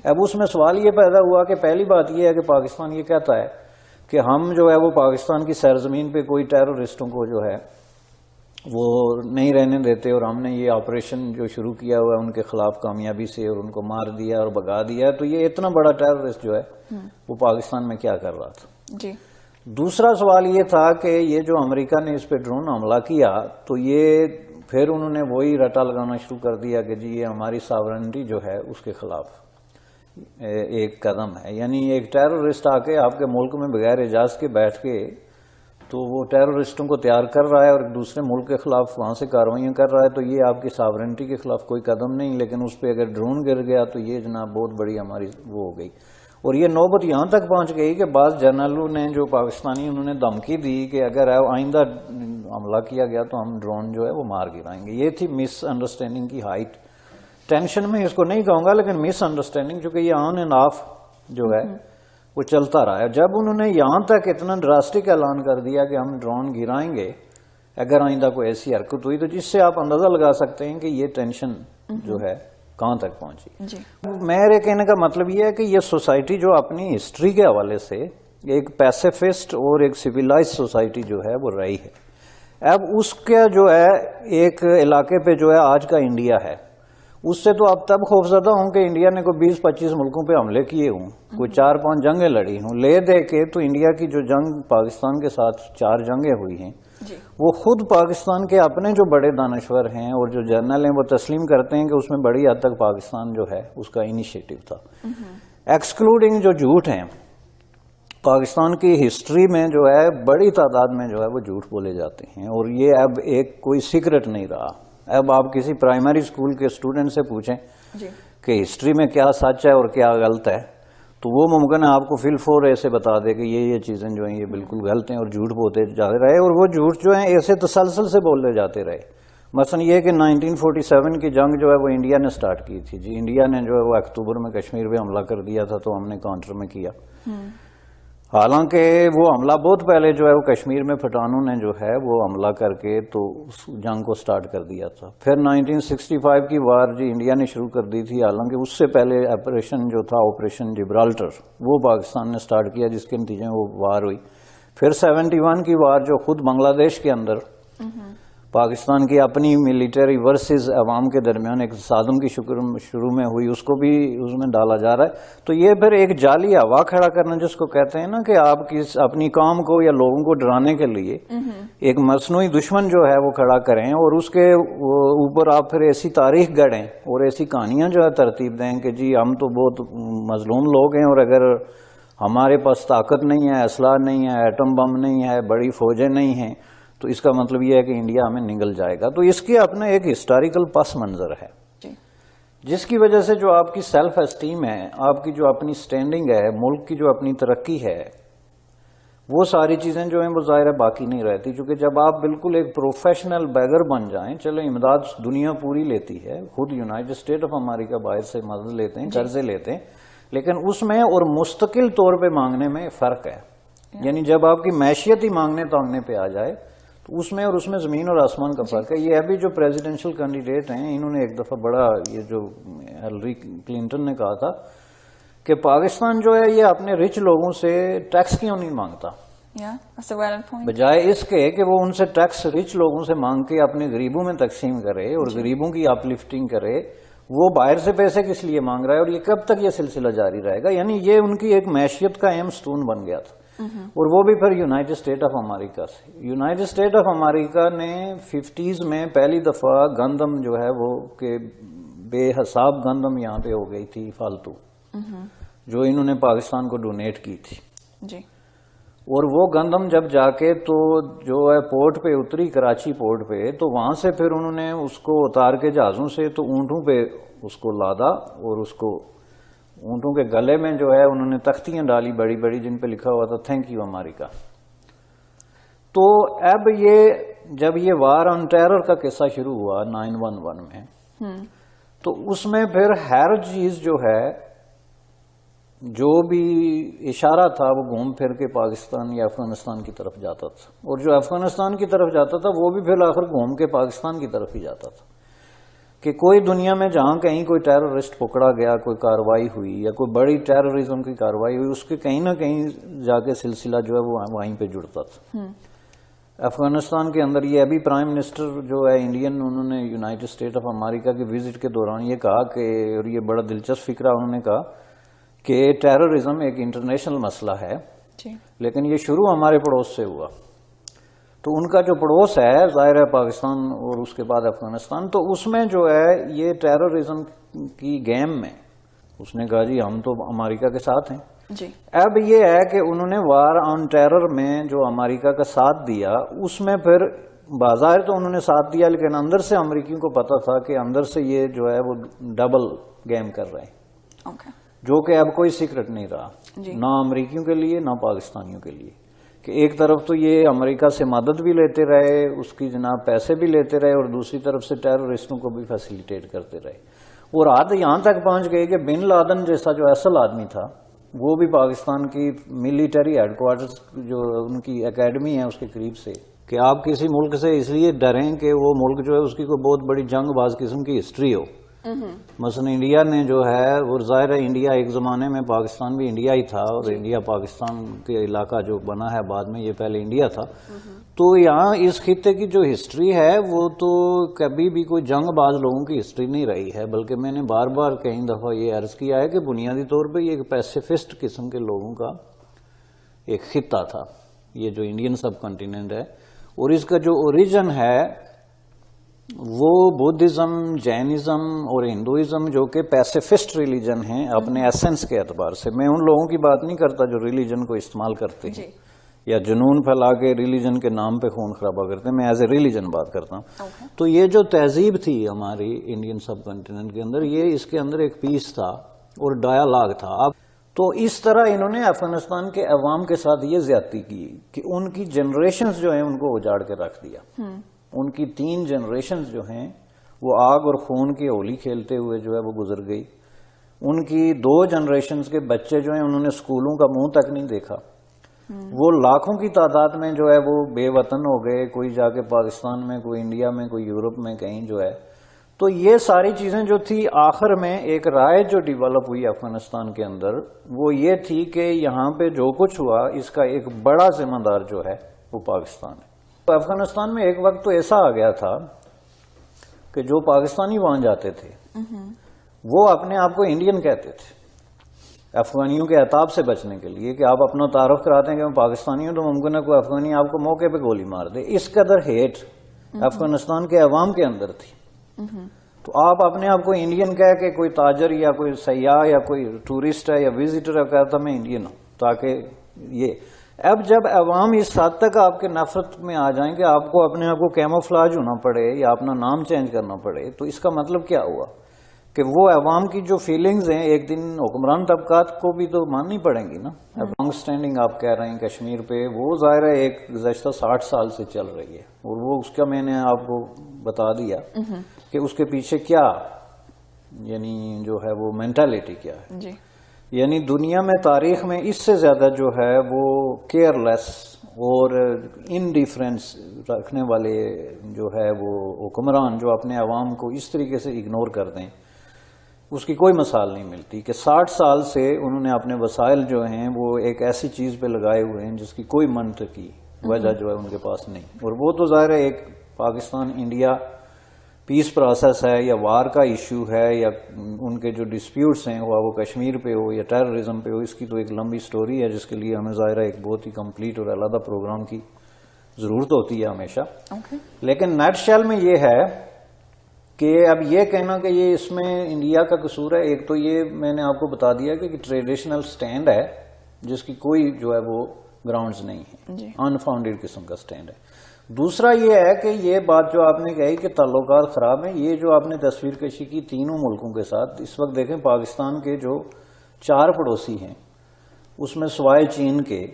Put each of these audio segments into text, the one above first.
اب اس میں سوال یہ پیدا ہوا کہ پہلی بات یہ ہے کہ پاکستان یہ کہتا ہے کہ ہم جو ہے وہ پاکستان کی سرزمین پہ کوئی ٹیررسٹوں کو جو ہے وہ نہیں رہنے دیتے، اور ہم نے یہ آپریشن جو شروع کیا ہوا ہے ان کے خلاف کامیابی سے، اور ان کو مار دیا اور بھگا دیا. تو یہ اتنا بڑا ٹیررسٹ جو ہے وہ پاکستان میں کیا کر رہا تھا؟ جی. دوسرا سوال یہ تھا کہ یہ جو امریکہ نے اس پہ ڈرون حملہ کیا تو یہ پھر انہوں نے وہی رٹا لگانا شروع کر دیا کہ جی یہ ہماری ساورنٹی جو ہے اس کے خلاف ایک قدم ہے. یعنی ایک ٹیررسٹ آ کے آپ کے ملک میں بغیر اجازت کے بیٹھ کے تو وہ ٹیررسٹوں کو تیار کر رہا ہے اور ایک دوسرے ملک کے خلاف وہاں سے کارروائیاں کر رہا ہے، تو یہ آپ کی ساورنٹی کے خلاف کوئی قدم نہیں. لیکن اس پہ اگر ڈرون گر گیا تو یہ جناب بہت بڑی ہماری وہ ہو گئی. اور یہ نوبت یہاں تک پہنچ گئی کہ بعض جرنلوں نے جو پاکستانی انہوں نے دھمکی دی کہ اگر آئندہ حملہ کیا گیا تو ہم ڈرون جو ہے وہ مار گرائیں گے. یہ تھی مس انڈرسٹینڈنگ کی ہائٹ. ٹینشن میں اس کو نہیں کہوں گا لیکن مس انڈرسٹینڈنگ، چونکہ یہ آن اینڈ آف جو ہے وہ چلتا رہا ہے. جب انہوں نے یہاں تک اتنا ڈراسٹک اعلان کر دیا کہ ہم ڈرون گرائیں گے اگر آئندہ کوئی ایسی حرکت ہوئی، تو جس سے آپ اندازہ لگا سکتے ہیں کہ یہ ٹینشن جو ہے کہاں تک پہنچی. میرے کہنے کا مطلب یہ ہے کہ یہ سوسائٹی جو اپنی ہسٹری کے حوالے سے ایک پیسیفسٹ اور ایک سویلائز سوسائٹی جو ہے وہ رہی ہے. اب اس کا جو ہے ایک علاقے پہ جو ہے آج کا انڈیا ہے، اس سے تو آپ تب خوفزدہ ہوں کہ انڈیا نے کوئی 20-25 ملکوں پہ حملے کیے ہوں، کوئی 4-5 جنگیں لڑی ہوں. لے دے کے تو انڈیا کی جو جنگ پاکستان کے ساتھ 4 جنگیں ہوئی ہیں وہ خود پاکستان کے اپنے جو بڑے دانشور ہیں اور جو جرنل ہیں وہ تسلیم کرتے ہیں کہ اس میں بڑی حد تک پاکستان جو ہے اس کا انیشیٹو تھا. ایکسکلوڈنگ جو جھوٹ ہیں، پاکستان کی ہسٹری میں جو ہے بڑی تعداد میں جو ہے وہ جھوٹ بولے جاتے ہیں، اور یہ اب ایک کوئی سیکرٹ نہیں رہا. اب آپ کسی پرائمری اسکول کے اسٹوڈنٹ سے پوچھیں کہ ہسٹری میں کیا سچ ہے اور کیا غلط ہے تو وہ ممکن ہے آپ کو فل فور ایسے بتا دے کہ یہ چیزیں جو ہیں یہ بالکل غلط ہیں اور جھوٹ بولتے جاتے رہے، اور وہ جھوٹ جو ہیں ایسے تسلسل سے بولے جاتے رہے. مثلا یہ کہ 1947 کی جنگ جو ہے وہ انڈیا نے سٹارٹ کی تھی. جی انڈیا نے جو ہے وہ اکتوبر میں کشمیر پہ حملہ کر دیا تھا تو ہم نے کاؤنٹر میں کیا. حالانکہ وہ حملہ بہت پہلے جو ہے وہ کشمیر میں پٹھانوں نے جو ہے وہ حملہ کر کے تو اس جنگ کو سٹارٹ کر دیا تھا. پھر 1965 کی وار جی انڈیا نے شروع کر دی تھی، حالانکہ اس سے پہلے آپریشن جو تھا آپریشن جبرالٹر وہ پاکستان نے سٹارٹ کیا جس کے نتیجے میں وہ وار ہوئی. پھر 71 کی وار جو خود بنگلہ دیش کے اندر پاکستان کی اپنی ملیٹری ورسز عوام کے درمیان ایک تصادم کی شروع میں ہوئی، اس کو بھی اس میں ڈالا جا رہا ہے. تو یہ پھر ایک جعلی ہوا کھڑا کرنا جس کو کہتے ہیں نا کہ آپ اپنی قوم کو یا لوگوں کو ڈرانے کے لیے ایک مصنوعی دشمن جو ہے وہ کھڑا کریں اور اس کے اوپر آپ پھر ایسی تاریخ گڑھیں اور ایسی کہانیاں جو ہے ترتیب دیں کہ جی ہم تو بہت مظلوم لوگ ہیں اور اگر ہمارے پاس طاقت نہیں ہے، اسلحہ نہیں ہے، ایٹم بم نہیں ہے، بڑی فوجیں نہیں ہیں، تو اس کا مطلب یہ ہے کہ انڈیا ہمیں نگل جائے گا. تو اس کے اپنا ایک ہسٹوریکل پس منظر ہے جس کی وجہ سے جو آپ کی سیلف اسٹیم ہے، آپ کی جو اپنی سٹینڈنگ ہے، ملک کی جو اپنی ترقی ہے، وہ ساری چیزیں جو ہیں وہ ظاہر باقی نہیں رہتی. کیونکہ جب آپ بالکل ایک پروفیشنل بیگر بن جائیں، چلو امداد دنیا پوری لیتی ہے، خود یونائٹڈ اسٹیٹ آف امریکہ باہر سے مدد لیتے ہیں، قرضے لیتے ہیں، لیکن اس میں اور مستقل طور پہ مانگنے میں فرق ہے. یعنی جب آپ کی معیشت ہی مانگنے تانگنے پہ آ جائے تو اس میں اور اس میں زمین اور آسمان کا فرق ہے. یہ ابھی جو پریزیڈنشل کینڈیڈیٹ ہیں انہوں نے ایک دفعہ بڑا یہ جو ہلری کلنٹن نے کہا تھا کہ پاکستان جو ہے یہ اپنے رچ لوگوں سے ٹیکس کیوں نہیں مانگتا، بجائے اس کے کہ وہ ان سے ٹیکس رچ لوگوں سے مانگ کے اپنے غریبوں میں تقسیم کرے اور غریبوں کی اپ لفٹنگ کرے. وہ باہر سے پیسے کس لیے مانگ رہا ہے اور یہ کب تک یہ سلسلہ جاری رہے گا؟ یعنی یہ ان کی ایک معیشت کا اہم ستون بن گیا تھا. اور وہ بھی پھر یونائٹڈ اسٹیٹ آف امریکہ سے. یونائٹڈ اسٹیٹ آف امریکہ نے 50s میں پہلی دفعہ گندم جو ہے وہ کہ بے حساب گندم یہاں پہ ہو گئی تھی فالتو، جو انہوں نے پاکستان کو ڈونیٹ کی تھی. اور وہ گندم جب جا کے تو جو ہے پورٹ پہ اتری، کراچی پورٹ پہ، تو وہاں سے پھر انہوں نے اس کو اتار کے جہازوں سے تو اونٹوں پہ اس کو لادا اور اس کو اونٹوں کے گلے میں جو ہے انہوں نے تختیاں ڈالی بڑی بڑی جن پہ لکھا ہوا تھا تھینک یو امریکہ. تو اب یہ جب یہ وار آن ٹیرر کا قصہ شروع ہوا 9/11 میں، تو اس میں پھر ہر چیز جو ہے جو بھی اشارہ تھا وہ گھوم پھر کے پاکستان یا افغانستان کی طرف جاتا تھا، اور جو افغانستان کی طرف جاتا تھا وہ بھی پھر آخر گھوم کے پاکستان کی طرف ہی جاتا تھا. کہ کوئی دنیا میں جہاں کہیں کوئی ٹیررسٹ پکڑا گیا، کوئی کارروائی ہوئی یا کوئی بڑی ٹیررزم کی کارروائی ہوئی، اس کے کہیں نہ کہیں جا کے سلسلہ جو ہے وہ وہیں پہ جڑتا تھا۔ افغانستان کے اندر یہ ابھی پرائم منسٹر جو ہے انڈین، انہوں نے یونائٹڈ اسٹیٹ آف امریکہ کے وزٹ کے دوران یہ کہا کہ، اور یہ بڑا دلچسپ فکرہ انہوں نے کہا کہ ٹیررزم ایک انٹرنیشنل مسئلہ ہے، لیکن یہ شروع ہمارے پڑوس سے ہوا۔ تو ان کا جو پڑوس ہے ظاہر ہے پاکستان اور اس کے بعد افغانستان، تو اس میں جو ہے یہ ٹیررزم کی گیم میں اس نے کہا جی ہم تو امریکہ کے ساتھ ہیں جی۔ اب یہ ہے کہ انہوں نے وار آن ٹیرر میں جو امریکہ کا ساتھ دیا، اس میں پھر بظاہر تو انہوں نے ساتھ دیا، لیکن اندر سے امریکیوں کو پتا تھا کہ اندر سے یہ جو ہے وہ ڈبل گیم کر رہے ہیں، جو کہ اب کوئی سیکرٹ نہیں رہا نہ امریکیوں کے لیے نہ پاکستانیوں کے لیے، کہ ایک طرف تو یہ امریکہ سے مدد بھی لیتے رہے، اس کی جناب پیسے بھی لیتے رہے، اور دوسری طرف سے ٹیررسٹوں کو بھی فیسیلیٹیٹ کرتے رہے، اور عاد یہاں تک پہنچ گئے کہ بن لادن جیسا جو اصل آدمی تھا وہ بھی پاکستان کی ملٹری ہیڈ کوارٹرز جو ان کی اکیڈمی ہے اس کے قریب سے، کہ آپ کسی ملک سے اس لیے ڈریں کہ وہ ملک جو ہے اس کی کوئی بہت بڑی جنگ باز قسم کی ہسٹری ہو۔ مثلا انڈیا نے جو ہے وہ ظاہر ہے انڈیا ایک زمانے میں پاکستان بھی انڈیا ہی تھا، اور انڈیا پاکستان کے علاقہ جو بنا ہے بعد میں، یہ پہلے انڈیا تھا، تو یہاں اس خطے کی جو ہسٹری ہے وہ تو کبھی بھی کوئی جنگ باز لوگوں کی ہسٹری نہیں رہی ہے، بلکہ میں نے بار بار کئی دفعہ یہ عرض کیا ہے کہ بنیادی طور پہ یہ ایک پیسیفسٹ قسم کے لوگوں کا ایک خطہ تھا، یہ جو انڈین سب کنٹیننٹ ہے، اور اس کا جو اوریجن ہے وہ بدھزم، جینزم اور ہندوازم جو کہ پیسیفسٹ ریلیجن ہیں اپنے ایسنس کے اعتبار سے۔ میں ان لوگوں کی بات نہیں کرتا جو ریلیجن کو استعمال کرتے ہیں یا جنون پھیلا کے ریلیجن کے نام پہ خون خرابہ کرتے ہیں، میں ایز اے ریلیجن بات کرتا ہوں۔ تو یہ جو تہذیب تھی ہماری انڈین سب کنٹیننٹ کے اندر، یہ اس کے اندر ایک پیس تھا اور ڈائیلاگ تھا۔ اب تو اس طرح انہوں نے افغانستان کے عوام کے ساتھ یہ زیادتی کی کہ ان کی جنریشنز جو ہیں ان کو اجاڑ کے رکھ دیا۔ ان کی 3 جنریشنز جو ہیں وہ آگ اور خون کی ہولی کھیلتے ہوئے جو ہے وہ گزر گئی۔ ان کی 2 جنریشنز کے بچے جو ہیں انہوں نے اسکولوں کا منہ تک نہیں دیکھا، وہ لاکھوں کی تعداد میں جو ہے وہ بے وطن ہو گئے، کوئی جا کے پاکستان میں، کوئی انڈیا میں، کوئی یورپ میں کہیں جو ہے۔ تو یہ ساری چیزیں جو تھی، آخر میں ایک رائے جو ڈیولپ ہوئی افغانستان کے اندر وہ یہ تھی کہ یہاں پہ جو کچھ ہوا اس کا ایک بڑا ذمہ دار جو ہے وہ پاکستان ہے۔ افغانستان میں ایک وقت تو ایسا آ گیا تھا کہ جو پاکستانی وہاں جاتے تھے وہ اپنے آپ کو انڈین کہتے تھے، افغانیوں کے عطاب سے بچنے کے لیے، کہ آپ اپنا تعارف کراتے ہیں کہ میں پاکستانی ہوں تو ممکن ہے کوئی افغانی آپ کو موقع پہ گولی مار دے۔ اس قدر ہیٹ افغانستان کے عوام کے اندر تھی۔ تو آپ اپنے آپ کو انڈین کہہ کے کوئی تاجر یا کوئی سیاح یا کوئی ٹورسٹ ہے یا وزٹر ہے کہتا میں انڈین ہوں، تاکہ یہ اب جب عوام اس حد تک آپ کے نفرت میں آ جائیں کہ آپ کو اپنے آپ کو کیموفلاج ہونا پڑے یا اپنا نام چینج کرنا پڑے، تو اس کا مطلب کیا ہوا کہ وہ عوام کی جو فیلنگز ہیں ایک دن حکمران طبقات کو بھی تو ماننی پڑیں گی نا۔ لانگ سٹینڈنگ آپ کہہ رہے ہیں کشمیر پہ، وہ ظاہر ہے ایک گزشتہ 60 سال سے چل رہی ہے، اور وہ اس کا میں نے آپ کو بتا دیا کہ اس کے پیچھے کیا یعنی جو ہے وہ مینٹالٹی کیا ہے۔ یعنی دنیا میں تاریخ میں اس سے زیادہ جو ہے وہ کیئر لیس اور انڈیفرنس رکھنے والے جو ہے وہ حکمران جو اپنے عوام کو اس طریقے سے اگنور کر دیں، اس کی کوئی مثال نہیں ملتی۔ کہ 60 سال سے انہوں نے اپنے وسائل جو ہیں وہ ایک ایسی چیز پہ لگائے ہوئے ہیں جس کی کوئی منطقی وجہ جو ہے ان کے پاس نہیں، اور وہ تو ظاہر ہے ایک پاکستان انڈیا پیس پروسیس ہے یا وار کا ایشو ہے یا ان کے جو ڈسپیوٹس ہیں وہ کشمیر پہ ہو یا ٹیررزم پہ ہو، اس کی تو ایک لمبی سٹوری ہے جس کے لیے ہمیں ظاہر ہے ایک بہت ہی کمپلیٹ اور علیحدہ پروگرام کی ضرورت ہوتی ہے ہمیشہ۔ لیکن نیٹ شیل میں یہ ہے کہ اب یہ کہنا کہ یہ اس میں انڈیا کا قصور ہے، ایک تو یہ میں نے آپ کو بتا دیا کہ ٹریڈیشنل سٹینڈ ہے جس کی کوئی جو ہے وہ گراؤنڈز نہیں ہے، انفاؤنڈیڈ قسم کا سٹینڈ ہے۔ دوسرا یہ ہے کہ یہ بات جو آپ نے کہی کہ تعلقات خراب ہیں، یہ جو آپ نے تصویر کشی کی 3 ملکوں کے ساتھ، اس وقت دیکھیں پاکستان کے جو 4 پڑوسی ہیں اس میں سوائے چین کے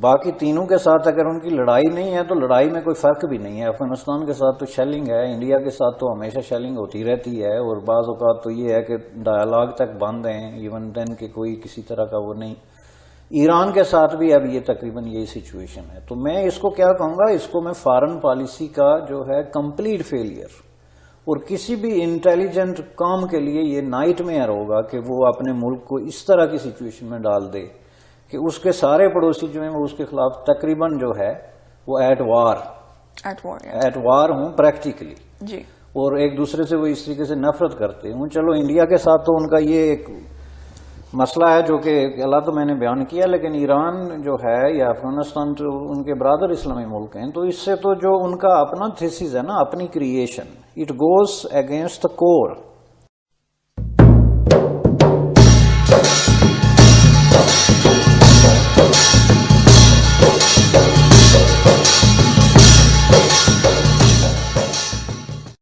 باقی 3 کے ساتھ اگر ان کی لڑائی نہیں ہے تو لڑائی میں کوئی فرق بھی نہیں ہے۔ افغانستان کے ساتھ تو شیلنگ ہے، انڈیا کے ساتھ تو ہمیشہ شیلنگ ہوتی رہتی ہے، اور بعض اوقات تو یہ ہے کہ ڈائیلاگ تک بند ہیں ایون دین کہ کوئی کسی طرح کا وہ نہیں۔ ایران کے ساتھ بھی اب یہ تقریباً یہی سچویشن ہے۔ تو میں اس کو کیا کہوں گا، اس کو میں فارن پالیسی کا جو ہے کمپلیٹ فیلئر اور کسی بھی انٹیلیجنٹ کام کے لیے یہ نائٹ میئر ہوگا کہ وہ اپنے ملک کو اس طرح کی سچویشن میں ڈال دے کہ اس کے سارے پڑوسی جو ہیں وہ اس کے خلاف تقریباً جو ہے وہ ایٹ وار ہوں پریکٹیکلی جی، اور ایک دوسرے سے وہ اس طریقے سے نفرت کرتے ہوں. چلو انڈیا کے ساتھ تو ان کا یہ ایک مسئلہ ہے جو کہ اللہ تو میں نے بیان کیا، لیکن ایران جو ہے یا افغانستان جو ان کے برادر اسلامی ملک ہیں، تو اس سے تو جو ان کا اپنا تھیسس ہے نا، اپنی creation, it goes against the cover.